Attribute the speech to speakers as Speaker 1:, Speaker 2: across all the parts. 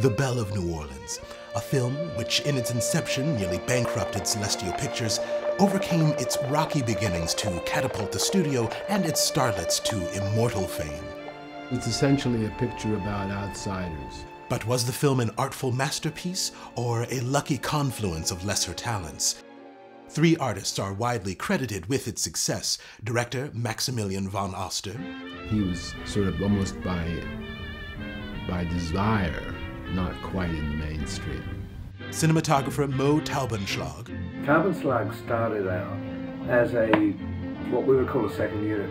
Speaker 1: The Belle of New Orleans, a film which in its inception nearly bankrupted Celestial Pictures, overcame its rocky beginnings to catapult the studio and its starlets to immortal fame.
Speaker 2: It's essentially a picture about outsiders.
Speaker 1: But was the film an artful masterpiece or a lucky confluence of lesser talents? Three artists are widely credited with its success. Director Maximilian von Oster.
Speaker 2: He was sort of almost by desire, not quite in the mainstream.
Speaker 1: Cinematographer Mo Taubenschlag.
Speaker 3: Taubenschlag started out as what we would call a second unit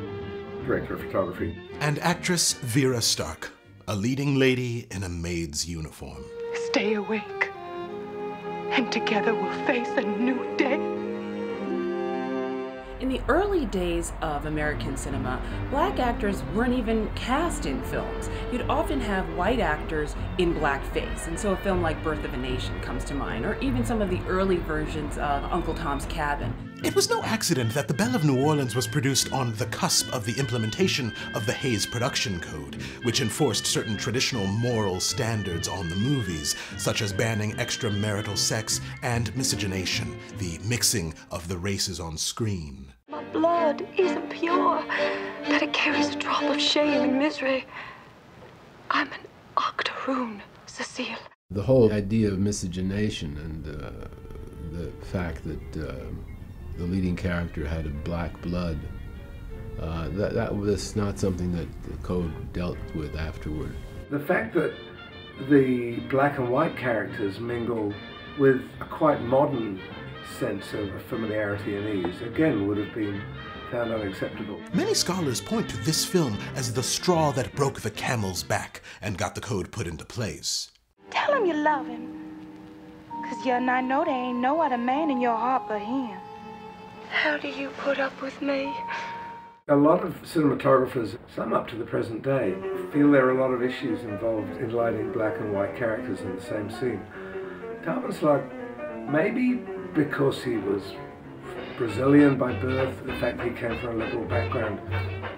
Speaker 3: director of photography.
Speaker 1: And actress Vera Stark, a leading lady in a maid's uniform.
Speaker 4: Stay awake, and together we'll face a new day.
Speaker 5: In the early days of American cinema, black actors weren't even cast in films. You'd often have white actors in blackface, and so a film like Birth of a Nation comes to mind, or even some of the early versions of Uncle Tom's Cabin.
Speaker 1: It was no accident that The Belle of New Orleans was produced on the cusp of the implementation of the Hays Production Code, which enforced certain traditional moral standards on the movies, such as banning extramarital sex and miscegenation, the mixing of the races on screen.
Speaker 4: My blood isn't pure, that it carries a drop of shame and misery. I'm an octoroon, Cecile.
Speaker 2: The whole idea of miscegenation and the fact that the leading character had a black blood, that was not something that the code dealt with afterward.
Speaker 3: The fact that the black and white characters mingle with a quite modern sense of familiarity and ease, again, would have been found unacceptable.
Speaker 1: Many scholars point to this film as the straw that broke the camel's back and got the code put into place.
Speaker 6: Tell him you love him, 'cause you and I know there ain't no other man in your heart but him.
Speaker 4: How do you put up with me?
Speaker 3: A lot of cinematographers, some up to the present day, feel there are a lot of issues involved in lighting black and white characters in the same scene. Taubenschlag, maybe because he was Brazilian by birth, the fact he came from a liberal background,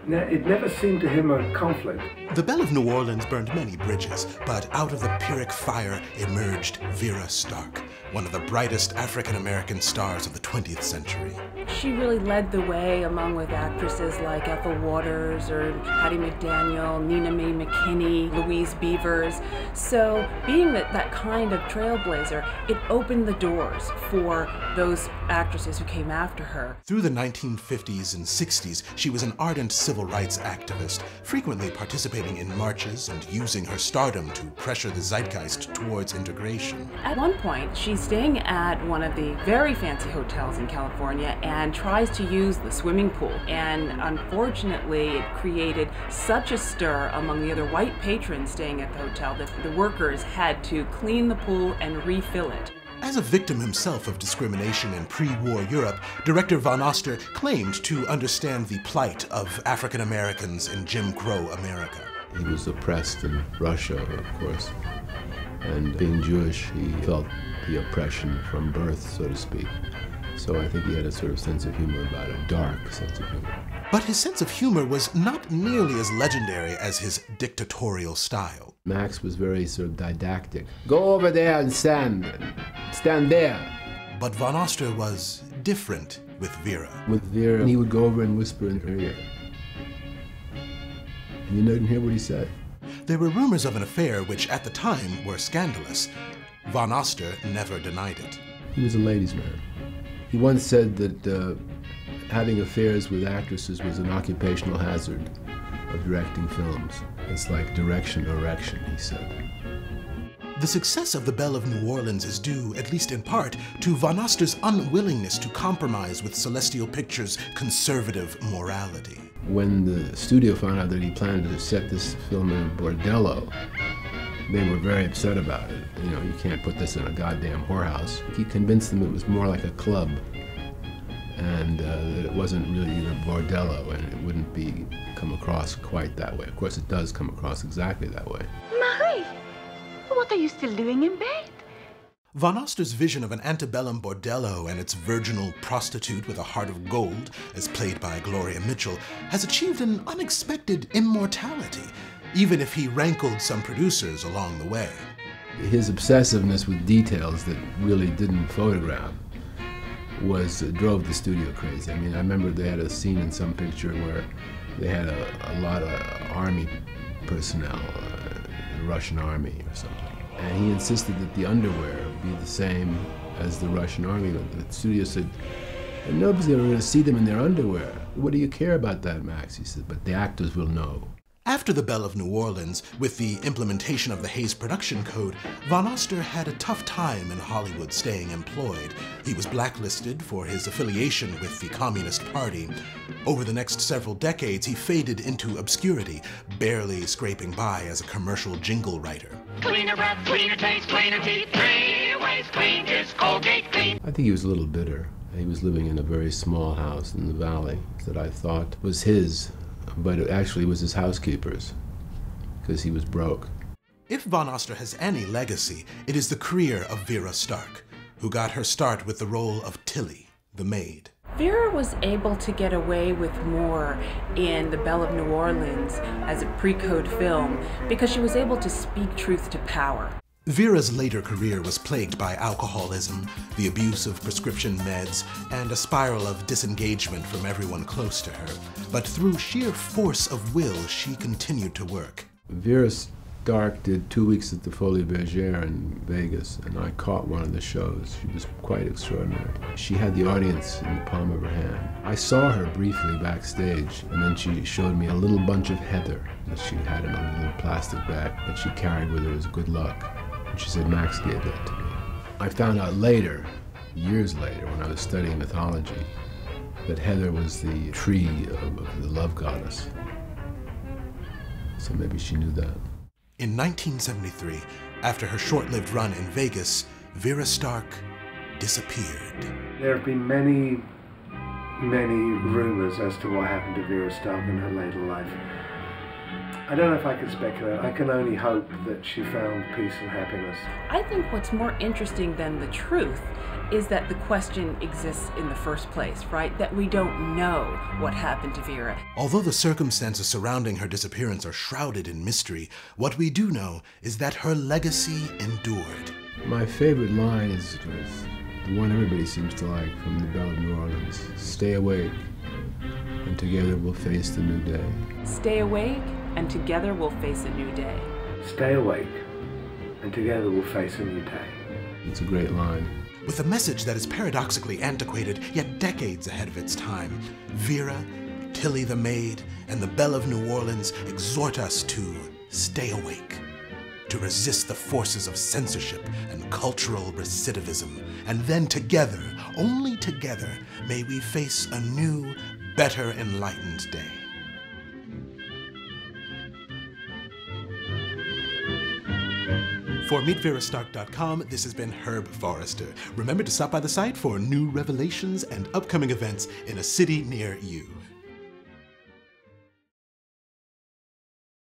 Speaker 3: it never seemed to him a conflict.
Speaker 1: The Belle of New Orleans burned many bridges, but out of the Pyrrhic fire emerged Vera Stark, one of the brightest African-American stars of the 20th century.
Speaker 5: She really led the way along with actresses like Ethel Waters or Hattie McDaniel, Nina Mae McKinney, Louise Beavers. So being that kind of trailblazer, it opened the doors for those actresses who came after her.
Speaker 1: Through the 1950s and 60s, she was an ardent civil rights activist, frequently participating in marches and using her stardom to pressure the zeitgeist towards integration.
Speaker 5: At one point, she's staying at one of the very fancy hotels in California and tries to use the swimming pool. And unfortunately, it created such a stir among the other white patrons staying at the hotel that the workers had to clean the pool and refill it.
Speaker 1: As a victim himself of discrimination in pre-war Europe, director von Oster claimed to understand the plight of African Americans in Jim Crow America.
Speaker 2: He was oppressed in Russia, of course, and being Jewish, he felt the oppression from birth, so to speak. So I think he had a sort of sense of humor about it, a dark sense of humor.
Speaker 1: But his sense of humor was not nearly as legendary as his dictatorial style.
Speaker 2: Max was very sort of didactic. Go over there and stand there.
Speaker 1: But von Oster was different with Vera.
Speaker 2: With Vera, he would go over and whisper in her ear. And you didn't hear what he said.
Speaker 1: There were rumors of an affair which at the time were scandalous. Von Oster never denied it.
Speaker 2: He was a ladies' man. He once said that having affairs with actresses was an occupational hazard of directing films. It's like direction or erection, he said.
Speaker 1: The success of The Belle of New Orleans is due, at least in part, to von Oster's unwillingness to compromise with Celestial Pictures' conservative morality.
Speaker 2: When the studio found out that he planned to set this film in a bordello, they were very upset about it. You know, you can't put this in a goddamn whorehouse. He convinced them it was more like a club, and that it wasn't really a bordello, and it wouldn't come across quite that way. Of course, it does come across exactly that way.
Speaker 6: Marie, what are you still doing in bed?
Speaker 1: Von Oster's vision of an antebellum bordello and its virginal prostitute with a heart of gold, as played by Gloria Mitchell, has achieved an unexpected immortality, even if he rankled some producers along the way.
Speaker 2: His obsessiveness with details that really didn't photograph drove the studio crazy. I mean, I remember they had a scene in some picture where they had a lot of army personnel, the Russian army or something. And he insisted that the underwear be the same as the Russian army. The studio said, nobody's ever going to see them in their underwear. What do you care about that, Max? He said, but the actors will know.
Speaker 1: After the Belle of New Orleans, with the implementation of the Hays Production Code, Von Oster had a tough time in Hollywood staying employed. He was blacklisted for his affiliation with the Communist Party. Over the next several decades, he faded into obscurity, barely scraping by as a commercial jingle writer.
Speaker 7: Cleaner breath, cleaner taste, cleaner teeth, 3 ways clean is Colgate Clean.
Speaker 2: I think he was a little bitter. He was living in a very small house in the valley that I thought was his, but it actually was his housekeeper's, because he was broke.
Speaker 1: If Von Oster has any legacy, it is the career of Vera Stark, who got her start with the role of Tilly, the maid.
Speaker 5: Vera was able to get away with more in The Belle of New Orleans as a pre-code film because she was able to speak truth to power.
Speaker 1: Vera's later career was plagued by alcoholism, the abuse of prescription meds, and a spiral of disengagement from everyone close to her. But through sheer force of will, she continued to work.
Speaker 2: Vera Stark did 2 weeks at the Folie Bergère in Vegas, and I caught one of the shows. She was quite extraordinary. She had the audience in the palm of her hand. I saw her briefly backstage, and then she showed me a little bunch of heather that she had in a little plastic bag that she carried with her as good luck. She said, Max gave that to me. I found out later, years later, when I was studying mythology, that heather was the tree of the love goddess. So maybe she knew that.
Speaker 1: In 1973, after her short-lived run in Vegas, Vera Stark disappeared.
Speaker 3: There have been many rumors as to what happened to Vera Stark in her later life. I don't know if I can speculate. I can only hope that she found peace and happiness.
Speaker 5: I think what's more interesting than the truth is that the question exists in the first place, right? That we don't know what happened to Vera.
Speaker 1: Although the circumstances surrounding her disappearance are shrouded in mystery, what we do know is that her legacy endured.
Speaker 2: My favorite line is the one everybody seems to like from the Belle of New Orleans. Stay awake, and together we'll face the new day.
Speaker 5: Stay awake, and together we'll face a new day.
Speaker 3: Stay awake, and together we'll face a new day.
Speaker 2: It's a great line.
Speaker 1: With a message that is paradoxically antiquated, yet decades ahead of its time, Vera, Tilly the Maid, and the Belle of New Orleans exhort us to stay awake, to resist the forces of censorship and cultural recidivism, and then together, only together, may we face a new, better enlightened day. For MeetVeraStark.com, this has been Herb Forrester. Remember to stop by the site for new revelations and upcoming events in a city near you.